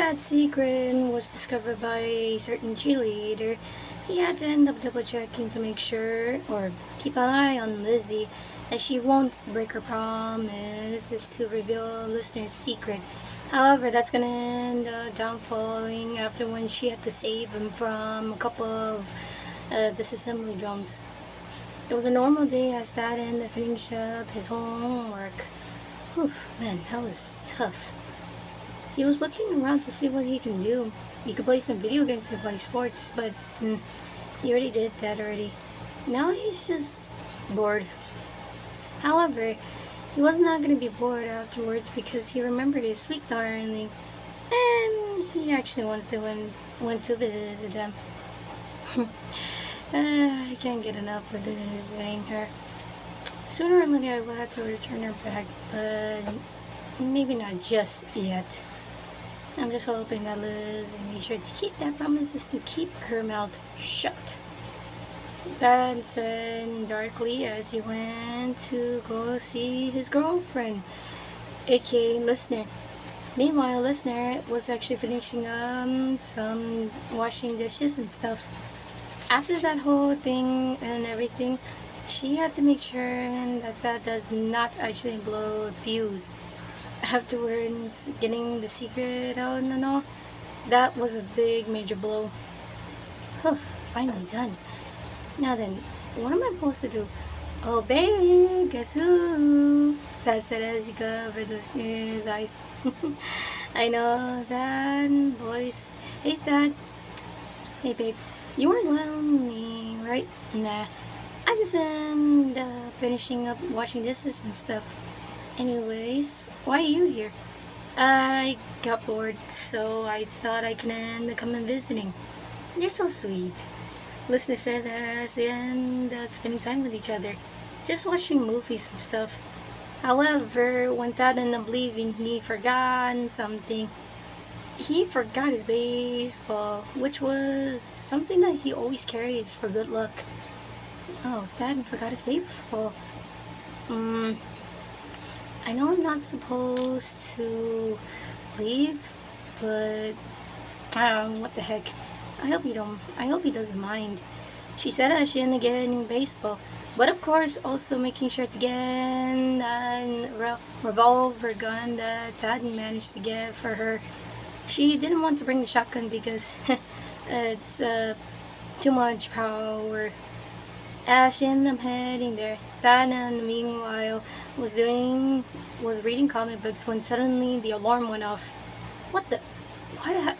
Thad's secret was discovered by a certain cheerleader, he had to end up double checking to make sure, or keep an eye on Lizzie, that she won't break her promise to reveal listener's secret. However, that's gonna end downfalling after when she had to save him from a couple of disassembly drones. It was a normal day as Thad ended up finishing up his homework. Whew, man, that was tough. He was looking around to see what he can do. He could play some video games and play sports, but he already did that already. Now he's just bored. However, he was not going to be bored afterwards because he remembered his sweet darling, and he actually went to visit them. I can't get enough of visiting her. Sooner or later I will have to return her back, but maybe not just yet. I'm just hoping that Liz made sure to keep that promise to keep her mouth shut. Thad said darkly as he went to go see his girlfriend, aka Listener. Meanwhile, Listener was actually finishing some washing dishes and stuff. After that whole thing and everything, she had to make sure that does not actually blow a fuse. Afterwards, getting the secret out and all, that was a big major blow. Finally done. Now then, what am I supposed to do? Oh babe, guess who? Thad said as he covered Listener's eyes. I know that voice. Hey Thad. Hey babe, you weren't lonely, right? Nah, I just finishing up washing dishes and stuff. Anyways, why are you here? I got bored, so I thought I can come and visiting. You're so sweet. Listener said as they end up spending time with each other, just watching movies and stuff. However, when Thad ended up leaving, he forgot something. He forgot his baseball, which was something that he always carries for good luck. Oh, Thad forgot his baseball. I know I'm not supposed to leave, but what the heck. I hope he doesn't mind. She said that she ended up getting baseball, but of course also making sure to get a revolver gun that Thad managed to get for her. She didn't want to bring the shotgun because it's too much power. As she ended up heading there, Thad, meanwhile, was reading comic books when suddenly the alarm went off. What the? What?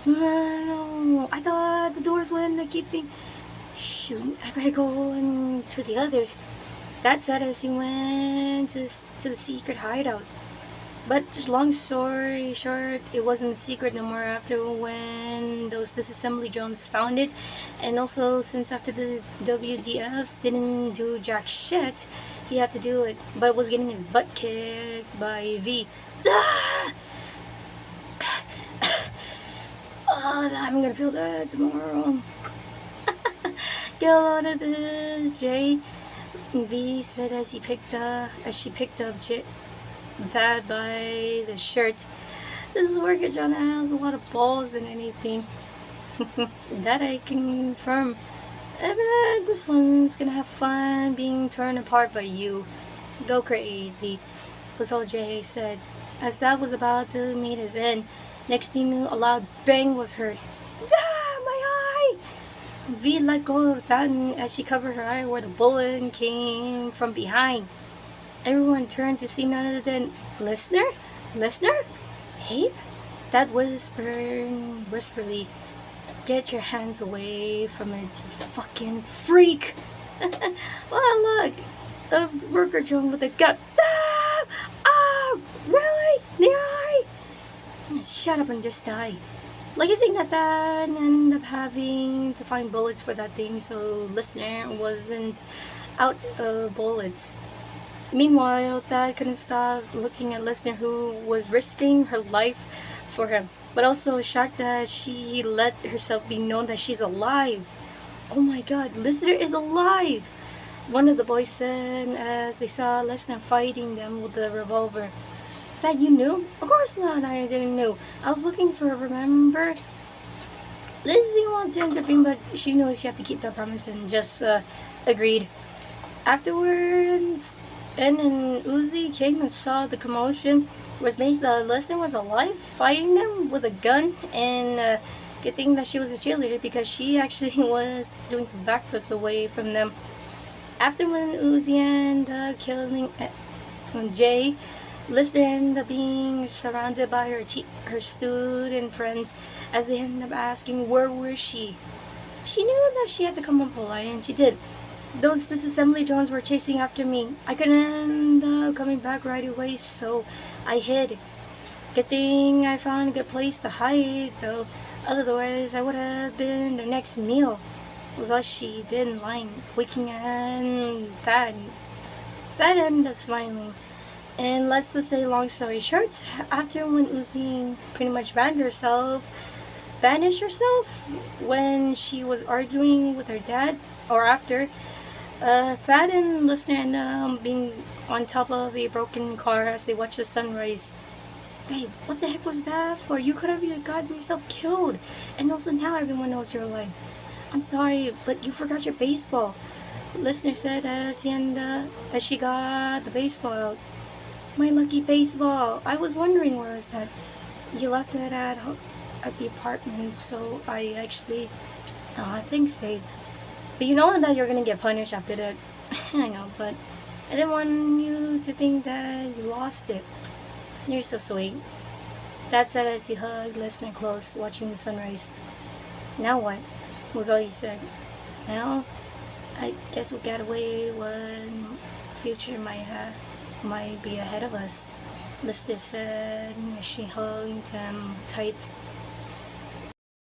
No! I thought the doors wouldn't keep me. Shoot! I better go into the others. That said as he went to the secret hideout. But just long story short, it wasn't a secret no more after when those disassembly drones found it. And also, since after the WDFs didn't do jack shit, he had to do it, but was getting his butt kicked by V. I'm gonna feel that tomorrow. Get a load of this, Jay. V said as she picked up Thad by the shirt. This is where John has a lot of balls than anything. That I can confirm. And this one's gonna have fun being torn apart by you. Go crazy, was all Jay said. As Thad was about to meet his end, next thing you knew, a loud bang was heard. My eye! V let go of Thad as she covered her eye where the bullet came from behind. Everyone turned to see none other than Listener? Hey? Thad whispered whisperly. Get your hands away from it, you fucking freak! Oh look! A worker drone with a gun. Really? The eye? Shut up and just die. Like you think that ended up having to find bullets for that thing, so Listener wasn't out of bullets. Meanwhile, Thad couldn't stop looking at Listener, who was risking her life for him, but also shocked that she let herself be known that she's alive. Oh my god, Listener is alive! One of the boys said as they saw Listener fighting them with the revolver. That you knew? Of course not, I didn't know. I was looking for, remember? Lizzie wanted to intervene, but she knew she had to keep that promise and just agreed. Afterwards, En and Uzi came and saw the commotion. Was made the listener was alive, fighting them with a gun, and good thing that she was a cheerleader because she actually was doing some backflips away from them. After when Uzi ended up killing Jay, Lister ended up being surrounded by her student friends as they ended up asking where was she. She knew that she had to come up alive, and she did. Those disassembly drones were chasing after me. I couldn't end up coming back right away, so I hid. Good thing I found a good place to hide, though. Otherwise, I would have been their next meal. Was all she did in line, winking and that ended up smiling. And let's just say, long story short, after when Uzi pretty much vanished herself when she was arguing with her dad, or after, Thad and Listener ended up being on top of a broken car as they watched the sunrise. Babe, what the heck was that for? You could have gotten yourself killed. And also now everyone knows you're alive. I'm sorry, but you forgot your baseball. Listener said as she got the baseball out. My lucky baseball. I was wondering where was that. You left it at the apartment, so I actually... thanks, babe. But you know that you're gonna get punished after that. I know, but I didn't want you to think that you lost it. You're so sweet. That said as he hugged Listener close, watching the sunrise. Now what? Was all he said. Now, I guess we got away what future might be ahead of us. Lister said as she hugged him tight.